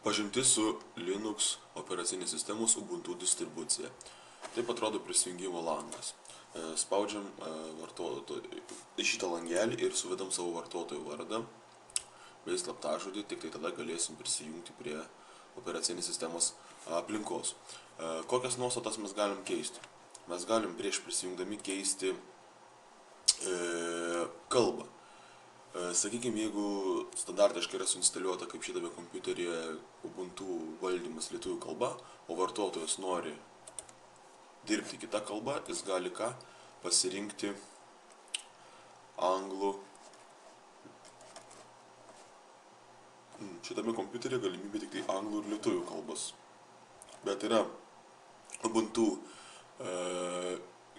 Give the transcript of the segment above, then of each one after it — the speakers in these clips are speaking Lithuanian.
Pažintis su Linux operacinės sistemos Ubuntu distribucija. Taip atrodo prisijungimo langas. Spaudžiam šitą langelį ir suvedam savo vartotojo vardą bei slaptažodį, tik tai tada galėsim prisijungti prie operacinės sistemos aplinkos. Kokias nuostatas mes galim keisti? Mes galim prieš prisijungdami keisti kalbą. Sakykime, jeigu standartiškai yra suinstaliuota kaip šitame kompiuteryje Ubuntu valdymas lietuvių kalba, o vartotojas nori dirbti kitą kalbą, jis gali pasirinkti anglų. Šitame kompiuteryje galimybė tik tai anglų ir lietuvių kalbos. Bet yra Ubuntu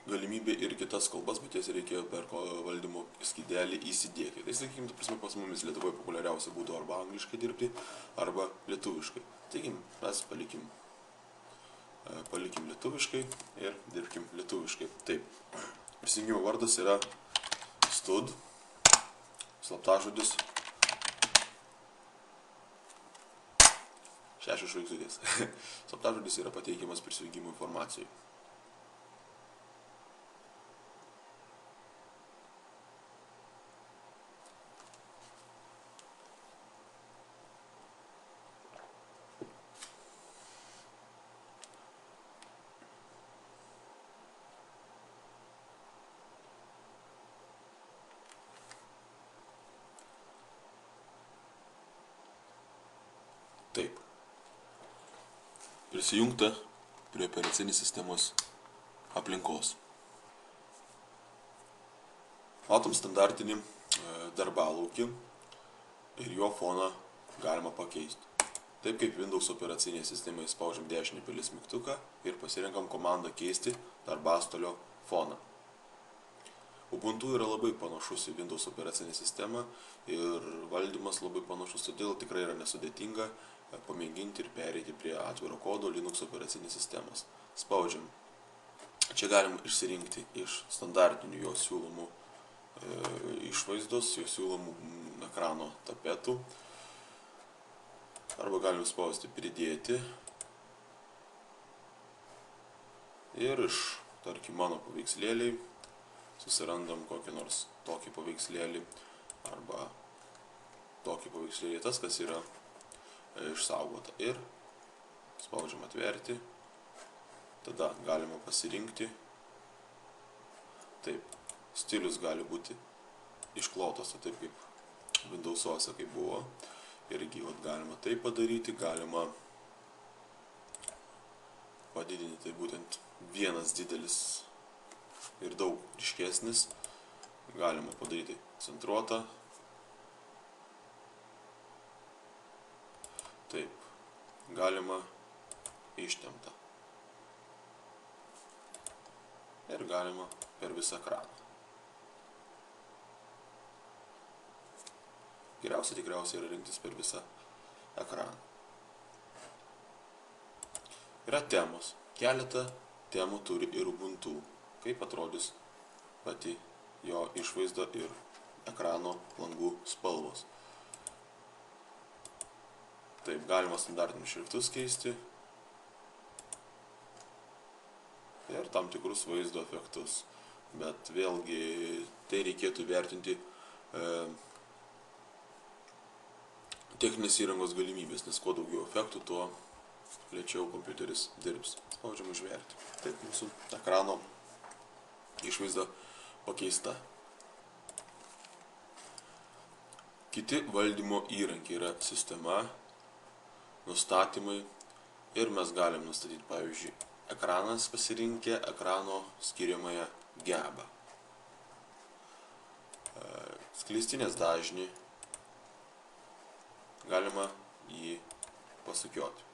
galimybė ir kitas kalbas, bet jas reikia per valdymo skydelį įsidėti. Tai sakykime, pas mumis Lietuvoje populiariausia būtų arba angliškai dirbti, arba lietuviškai. Taigi mes palikim lietuviškai ir dirbkim lietuviškai. Taip, prisijungimo vardas yra stud, slaptažodis 6 žvaigždutės. Slaptažodis yra pateikiamas prisijungimo informacijai. Taip. Prisijungta prie operacinės sistemos aplinkos. Matom standartinį darbalaukį ir jo foną galima pakeisti. Taip kaip Windows operacinėje sistemoje spaudžiam dešinį pelės mygtuką ir pasirenkam komandą keisti darbastolio foną. Ubuntu yra labai panašus į Windows operacinę sistemą ir valdymas labai panašus, todėl tikrai yra nesudėtinga pamėginti ir pereiti prie atviro kodo Linux operacinės sistemas. Spaudžiam. Čia galim išsirinkti iš standartinių jo siūlomų išvaizdos, jo siūlomų ekrano tapetų. Arba galim spausti pridėti. Ir iš, tarkim, mano paveikslėliai susirandam kokį nors tokį paveikslėlį arba tokį paveikslėlį, tas, kas yra išsaugota. Ir spaudžiam atverti. Tada galima pasirinkti. Taip, stilius gali būti išklotas, taip kaip Windows'uose kaip buvo. Irgi galima tai padaryti, galima padidinti, tai būtent vienas didelis ir daug ryškesnis. Galima padaryti centruotą. Taip, galima ištemptą. Ir galima per visą ekraną. Geriausia tikriausiai yra rinktis per visą ekraną. Yra temos. Keletą temų turi ir Ubuntu. Kaip atrodys pati jo išvaizda ir ekrano langų spalvos. Taip, galima standartinius šriftus keisti ir tam tikrus vaizdo efektus. Bet vėlgi tai reikėtų vertinti techninės įrangos galimybės, nes kuo daugiau efektų, tuo lėčiau kompiuteris dirbs. Spaudžiam užverti. Taip, mūsų ekrano išvaizda pakeista. Kiti valdymo įrankiai yra sistema, nustatymai ir mes galim nustatyti, pavyzdžiui, ekranas pasirinkę ekrano skiriamąją gebą. Skleistinės dažnį galima jį pasukioti.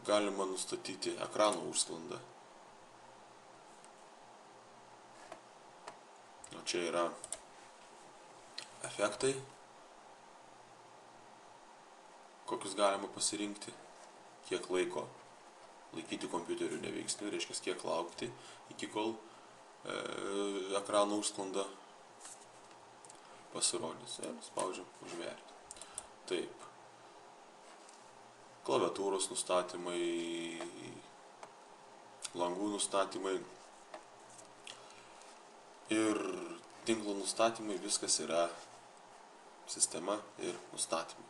Galima nustatyti ekrano užsklandą. O čia yra efektai, kokius galima pasirinkti, kiek laiko laikyti kompiuterių neveiksniu, reiškia kiek laukti, iki kol ekrano užsklanda pasirodys ir spaudžiam užverti. Taip. Klaviatūros nustatymai, langų nustatymai ir tinklo nustatymai, viskas yra sistema ir nustatymai.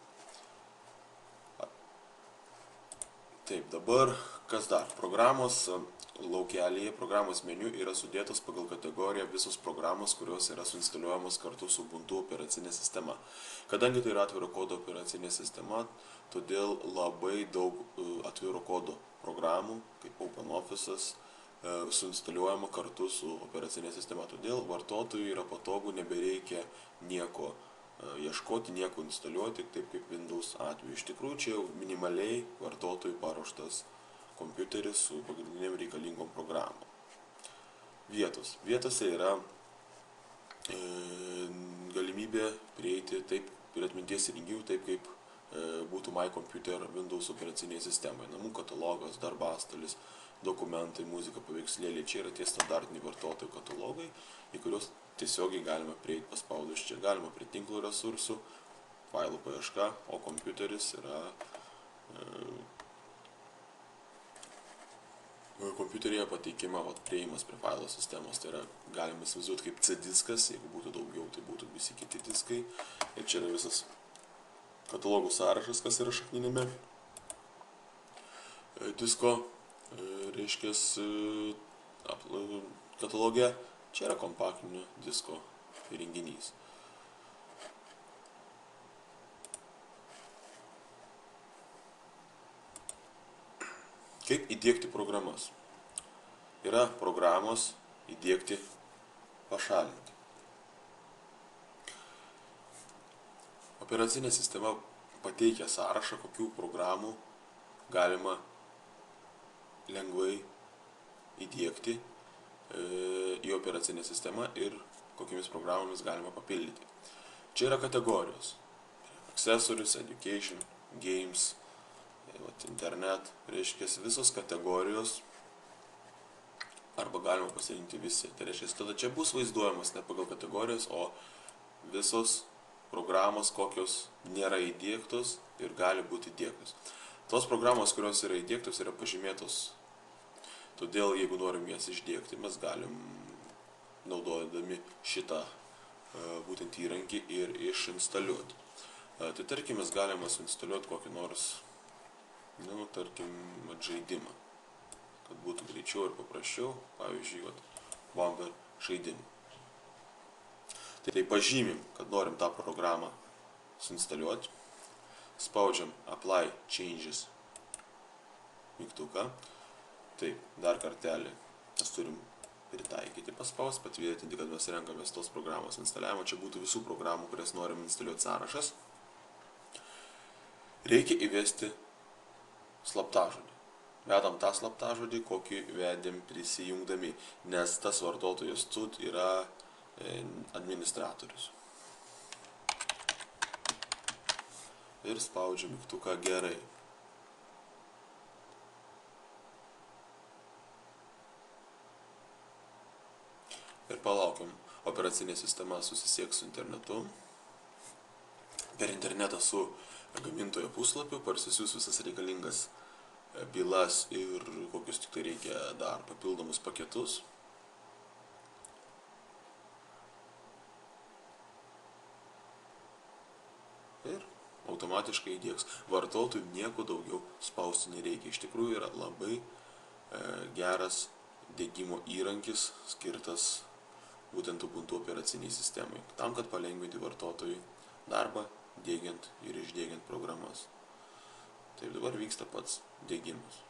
Taip, dabar kas dar? Programos laukelyje, programos meniu yra sudėtos pagal kategoriją visos programos, kurios yra suinstaliuojamos kartu su Ubuntu operacinė sistema. Kadangi tai yra atviro kodo operacinė sistema, todėl labai daug atviro kodo programų, kaip OpenOffice'as, suinstaliuojama kartu su operacinė sistema. Todėl vartotojui yra patogu, nebereikia nieko ieškoti, nieko instaliuoti, taip kaip Windows atveju. Iš tikrųjų, čia jau minimaliai vartotojui paruoštas kompiuteris su pagrindiniam reikalingom programom. Vietos. Vietose yra galimybė prieiti taip prie atminties įrenginių, taip kaip būtų My Computer Windows operacinėje sistemoje. Namų katalogas, darbastalis, dokumentai, muzika, paveikslėliai. Čia yra tie standartiniai vartotojų katalogai, į kuriuos tiesiogiai galima prieiti paspaudus čia. Galima prie tinklo resursų, failų paieška, o kompiuteris yra kompiuteryje pateikima prieimas prie failo sistemos. Tai yra galima įsivaizduoti kaip C diskas, jeigu būtų daugiau, tai būtų visi kiti diskai. Ir čia yra visas katalogų sąrašas, kas yra šakninėme disko, reiškės katalogė. Čia yra kompaktinio disko įrenginys. Kaip įdiegti programas? Yra programos įdiegti, pašalinti. Operacinė sistema pateikia sąrašą, kokių programų galima lengvai įdiegti į operacinę sistemą ir kokiamis programomis galima papildyti. Čia yra kategorijos. Accessories, Education, Games, Internet, reiškia visos kategorijos arba galima pasirinkti visi. Tai reiškia, tada čia bus vaizduojamas ne pagal kategorijas, o visos programos, kokios nėra įdiegtos ir gali būti įdiegtos. Tos programos, kurios yra įdiegtos, yra pažymėtos. Todėl, jeigu norim jas išdiegti, mes galim, naudodami šitą būtent įrankį ir išinstaliuoti. Tai tarkim, mes galime suinstaliuoti kokį nors, tarkim, žaidimą, kad būtų greičiau ir paprasčiau, pavyzdžiui, Bomber žaidimą. Tai pažymim, kad norim tą programą suinstaliuoti, spaudžiam Apply Changes mygtuką. Taip, dar kartelį mes turim pritaikyti paspaus, patvirtinti, kad mes renkamės tos programos instaliavimo. Čia būtų visų programų, kurias norim instaliuoti sąrašas. Reikia įvesti slaptažodį. Vedam tą slaptažodį, kokį vedėm prisijungdami, nes tas vartotojas tut yra administratorius. Ir spaudžiam mygtuką gerai. Ir palaukiam, operacinė sistema susisieks su internetu. Per internetą su gamintojo puslapiu parsisiųs visas reikalingas bylas ir kokius tik tai reikia dar papildomus paketus. Ir automatiškai įdiegs. Vartotojui nieko daugiau spausti nereikia. Iš tikrųjų yra labai geras diegimo įrankis skirtas būtent Ubuntu operaciniai sistemai, tam, kad palengvinti vartotojui darbą, diegiant ir išdiegiant programas. Taip dabar vyksta pats diegimas.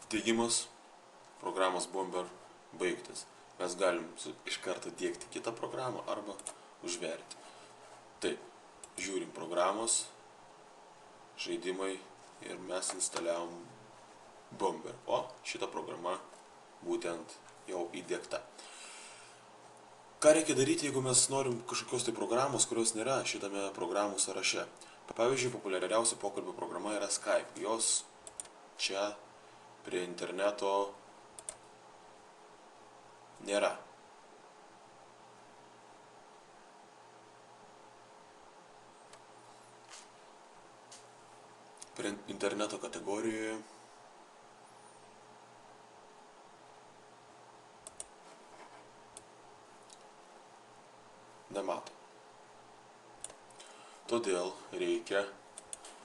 Diegimas programos Bomber baigtas. Mes galim iš karto dėkti kitą programą arba užverti. Taip, žiūrim programos, žaidimai ir mes instaliavom Bomber. O šita programa būtent jau įdėkta. Ką reikia daryti, jeigu mes norim kažkokios tai programos, kurios nėra šitame programų sąraše? Pavyzdžiui, populiariausia pokalbio programa yra Skype. Jos čia prie interneto nėra. Prie interneto kategorijoje nemato. Todėl reikia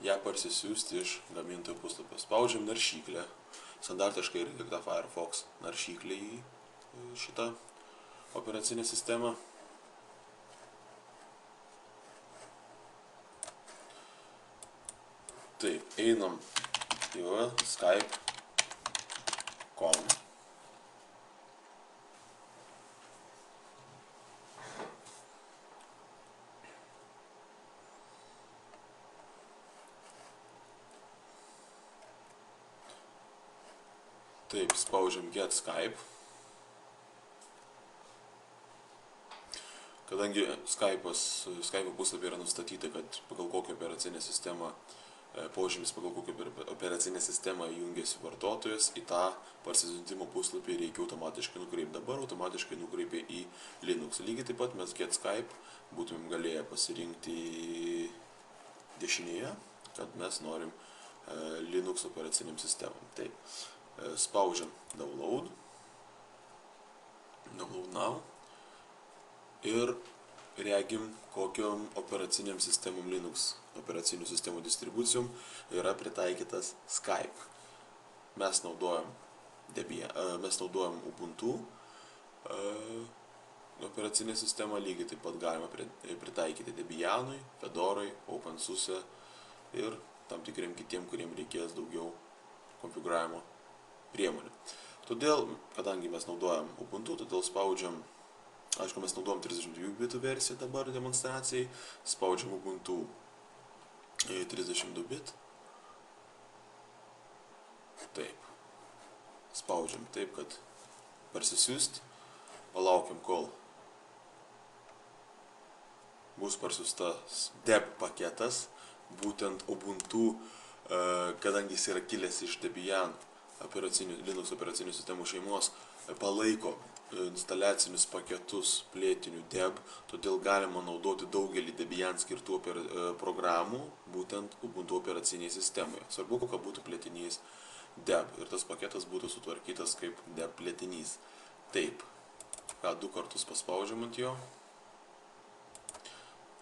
ją parsisiųsti iš gamintojo puslapio. Spaudžiam naršyklę. Standartiškai yra įdiegta Firefox naršyklė į šitą operacinę sistemą. Taip, einam į Skype.com. Taip, spaudžiam Get Skype. Kadangi Skype puslapį yra nustatyta, kad pagal kokią operacinę sistemą, požymis pagal kokią operacinę sistemą jungiasi vartotojas, į tą parsisiuntimo puslapį reikia automatiškai nukreipti. Dabar automatiškai nukreipia į Linux. Lygiai taip pat mes Get Skype būtumėm galėję pasirinkti dešinėje, kad mes norim Linux operaciniam sistemam. Taip. Spaudžiam Download Now ir regim, kokiom operaciniam sistemom Linux operacinių sistemų distribucijom yra pritaikytas Skype. Mes naudojam Ubuntu operacinę sistemą, lygiai taip pat galima pritaikyti Debianui, Fedorai, OpenSUSE ir tam tikriem kitiem, kuriem reikės daugiau konfigūravimo priemonių. Todėl, kadangi mes naudojam Ubuntu, todėl spaudžiam, aišku, mes naudojam 32 bitų versiją dabar demonstracijai, spaudžiam Ubuntu 32 bit. Taip. Spaudžiam taip, kad parsisiųsti, palaukiam, kol bus parsiųstas deb paketas, būtent Ubuntu, kadangi jis yra kilęs iš Debian Linux operacinių sistemų šeimos, palaiko instaliacinius paketus plėtinių deb, todėl galima naudoti daugelį Debian skirtų programų, būtent Ubuntu operaciniai sistemoje. Svarbu, kad būtų plėtinys deb ir tas paketas būtų sutvarkytas kaip deb plėtinys. Taip, du kartus paspaudžiam ant jo,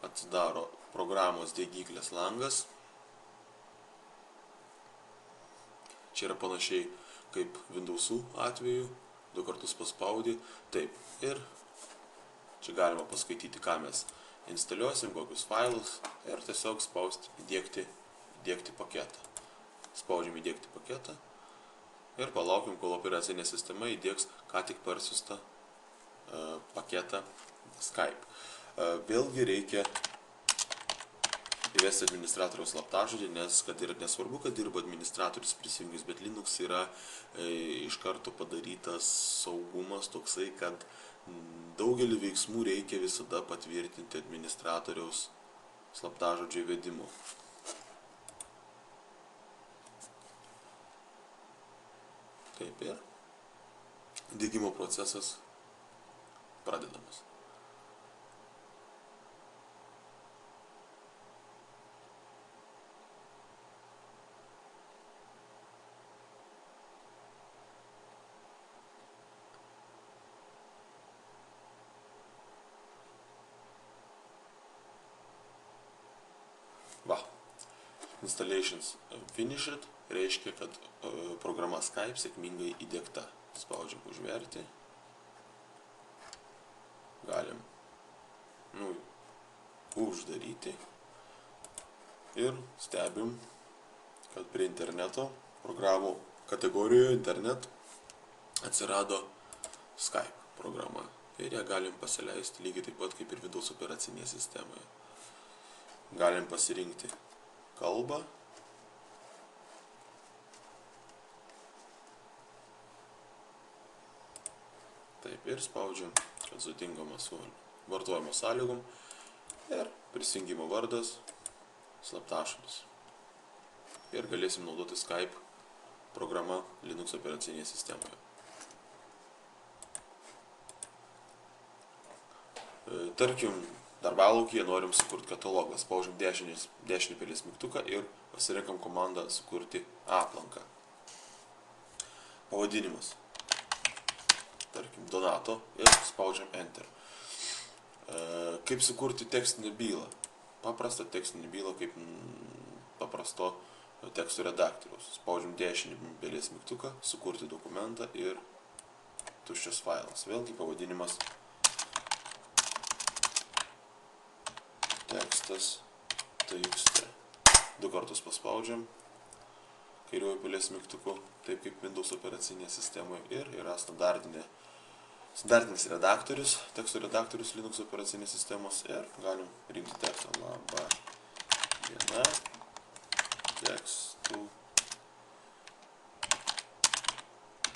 atsidaro programos diegiklės langas. Čia yra panašiai kaip Windows'ų atveju, 2 kartus paspaudi, taip, ir čia galima paskaityti, ką mes instaliuosim, kokius failus, ir tiesiog spausti įdiegti paketą. Spaudžiam įdiegti paketą ir palaukim, kol operacinė sistema įdiegs ką tik parsiųstą paketą Skype. Vėlgi reikia įvesti administratoriaus slaptažodį, nes kad ir nesvarbu, kad dirba administratorius prisijungęs, bet Linux yra iš karto padarytas saugumas toksai, kad daugelį veiksmų reikia visada patvirtinti administratoriaus slaptažodžio įvedimu. Taip ir diegimo procesas pradedamas. Installations finished reiškia, kad programa Skype sėkmingai įdiegta. Spaudžiam užverti. Galim uždaryti. Ir stebim, kad prie interneto programų kategorijoje internet atsirado Skype programa. Ir ją galim pasileisti lygiai taip pat kaip ir Windows operacinėje sistemoje. Galim pasirinkti kalbą. Taip, ir spaudžiam, kad sutinkama su vartojimo sąlygom. Ir prisijungimo vardas, slaptažodis. Ir galėsim naudoti Skype programą Linux operacinėje sistemoje. Tarkim, darbalaukyje norim sukurti katalogą. Spaudžiam dešinį pelės mygtuką ir pasirinkam komandą sukurti aplanką. Pavadinimas. Tarkim, Donato ir spaudžiam Enter. Kaip sukurti tekstinę bylą? Paprastą tekstinę bylą kaip paprasto teksto redaktoriaus. Spaudžiam dešinį pelės mygtuką, sukurti dokumentą ir tuščias failas. Vėlgi pavadinimas tekstas txt. 2 kartus paspaudžiam kairiuoju pelės mygtuku, taip kaip Windows operacinėje sistemoje, ir yra standartinis redaktorius, teksto redaktorius Linux operacinės sistemos, ir galim rinkti tekstą. Laba diena, tekstų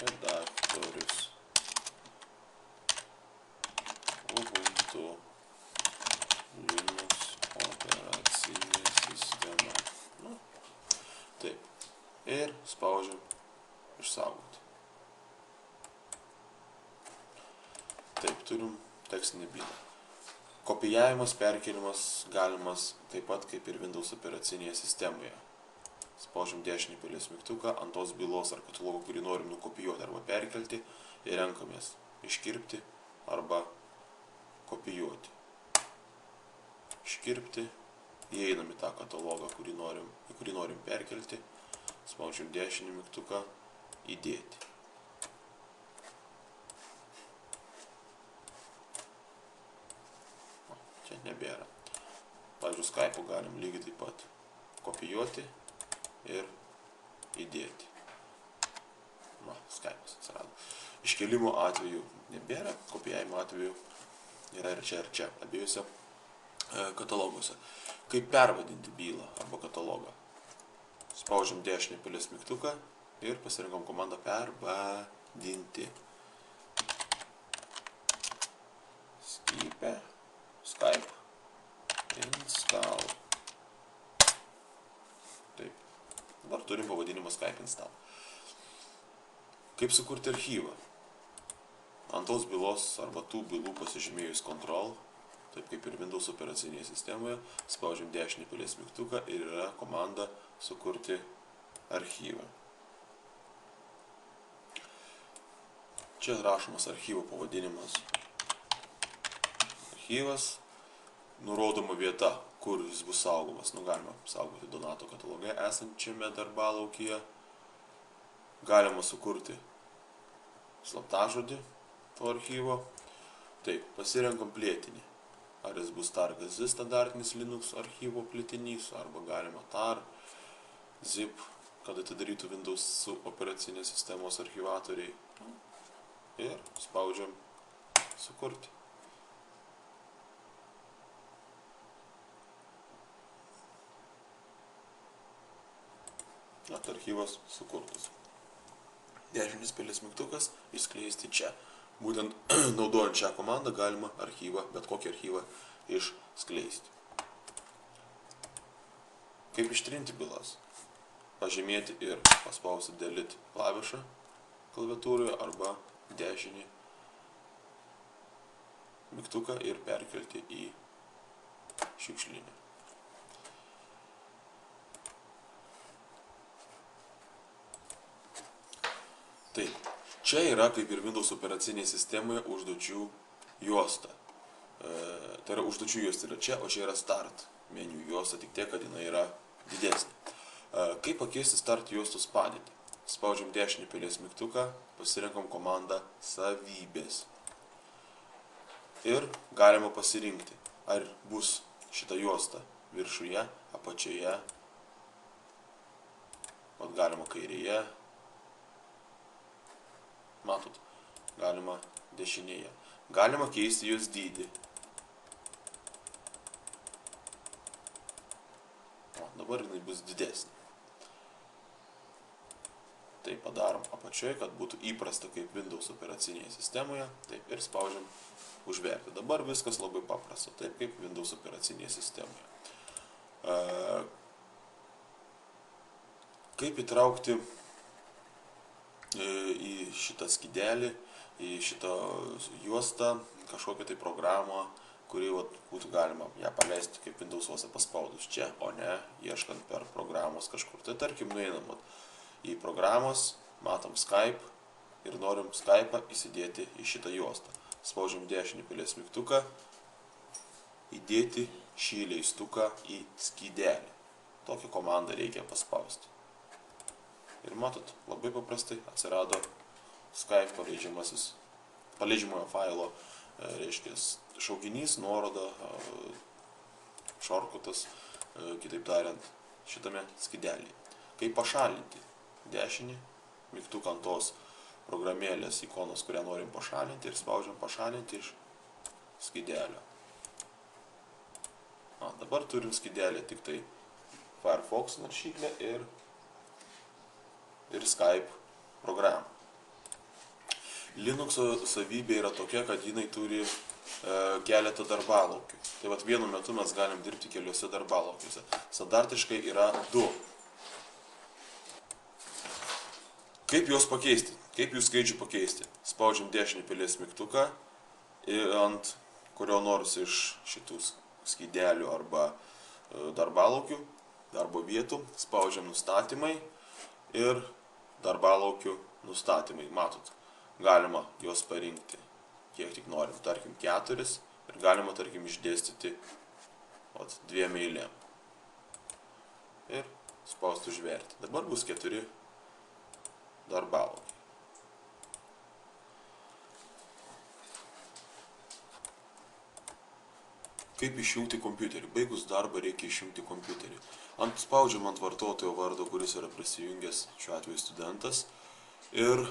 redaktorius Ubuntu Linux operacinė sistema. Taip. Ir spaudžiam išsaugoti. Taip, turim tekstinę bylą. Kopijavimas, perkėlimas galimas taip pat kaip ir Windows operacinėje sistemoje. Spaudžiam dešinį pelės mygtuką ant tos bylos ar katalogo, kurį norim nukopijuoti arba perkelti, ir renkamės iškirpti arba kopijuoti. Iškirpti, įeinam į tą katalogą, į kurį norim perkelti, spaudžiam dešinį mygtuką, įdėti. Čia nebėra. Pavyzdžiui, Skype'u galim lygiai taip pat kopijuoti ir įdėti. Skype'as atsirado. Iškėlimo atveju nebėra, kopijavimo atveju yra ir čia, abiejose kataloguose. Kaip pervadinti bylą arba katalogą? Spaudžiam dešinį pelės mygtuką ir pasirinkom komandą pervadinti. Skype install. Taip. Dabar turim pavadinimą Skype install. Kaip sukurti archyvą? Ant tos bylos arba tų bylų pasižymėjus Ctrl, taip kaip ir Windows operacinėje sistemoje, spaudžiam dešinį pelės mygtuką ir yra komanda sukurti archyvą. Čia rašomas archyvo pavadinimas. Archyvas, nurodoma vieta, kur jis bus saugomas. Galima saugoti Donato kataloge esančiame darbalaukyje. Galima sukurti slaptažodį to archyvo. Taip, pasirenkam plėtinį. Ar jis bus tar.gz standartinis Linux archyvo plėtinys, arba galima tar, zip, kad atidarytų Windows operacinės sistemos archyvatoriai. Ir spaudžiam sukurti. Archyvas sukurtas. Dešinis pelės mygtukas išskleisti čia. Būtent naudojant šią komandą galima archyvą, bet kokį archyvą išskleisti. Kaip ištrinti bylas? Pažymėti ir paspausti delete klavišą klaviatūroje arba dešinį mygtuką ir perkelti į šiukšlinę. Taip, čia yra, kaip ir Windows operacinėje sistemoje, užduočių juosta. Tai yra užduočių juosta yra čia, o čia yra start meniu juosta, tik tiek, kad jinai yra didesnė. Kaip pakeisti start juostos padėtį? Spaudžiam dešinį pelės mygtuką, pasirenkam komandą savybės. Ir galima pasirinkti, ar bus šita juosta viršuje, apačioje, galima kairėje, matot, galima dešinėje. Galima keisti jos dydį. O, dabar jinai bus didesnė. Tai padarom apačioje, kad būtų įprasta kaip Windows operacinėje sistemoje. Taip ir spaudžiam užverti. Dabar viskas labai paprasta, taip kaip Windows operacinėje sistemoje. Kaip įtraukti į šitą skydelį, į šitą juostą kažkokią tai programą, kuri būtų galima ją paleisti kaip Windows'uose paspaudus čia, o ne ieškant per programos kažkur. Tai tarkim nueinam į programos, matom Skype ir norim Skype'ą įsidėti į šitą juostą. Spaudžiam dešinį pelės mygtuką, įdėti šį leistuką į skydelį. Tokią komandą reikia paspausti. Ir matot, labai paprastai atsirado Skype paleidžiamojo failo, reiškia šaukinys, nuoroda, šortkutas, kitaip tariant, šitame skydelėje. Kaip pašalinti? Dešinį mygtuką ant tos programėlės ikonos, kurią norim pašalinti ir spaudžiam pašalinti iš skydelio. Dabar turim skydelę tik tai Firefox naršyklę ir Skype programą. Linuxo savybė yra tokia, kad jinai turi keletą darbalaukių. Tai vienu metu mes galim dirbti keliuose darbalaukiuose. Standartiškai yra 2. Kaip juos pakeisti? Kaip jų skaičių pakeisti? Spaudžiam dešinį pelės mygtuką, ant kurio nors iš šitų skydelių arba darbalaukių, darbo vietų, spaudžiam nustatymai ir darbalaukių nustatymai. Matot, galima juos parinkti kiek tik norim, tarkim 4 ir galima tarkim išdėstyti 2 eilėm. Ir spausti užverti. Dabar bus 4 darbalaukiai. Kaip išjungti kompiuterį? Baigus darbą reikia išjungti kompiuterį. Spaudžiam ant vartotojo vardo, kuris yra prisijungęs, šiuo atveju studentas, ir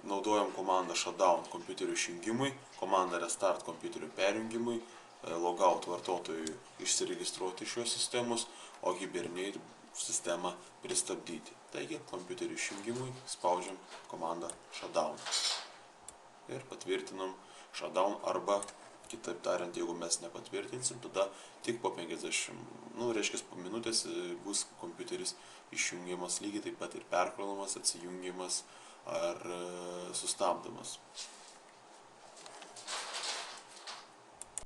naudojam komandą shutdown kompiuterio išjungimui, komandą restart kompiuterio perjungimui, logout vartotojui išsiregistruoti iš šios sistemos, o hibernate sistemą pristabdyti. Taigi, kompiuterio išjungimui spaudžiam komandą shutdown. Ir patvirtinam shutdown arba, kitaip tariant, jeigu mes nepatvirtinsim, tada tik po 50, reiškia po minutės bus kompiuteris išjungiamas, lygiai taip pat ir perkraunamas, atsijungiamas ar sustabdomas.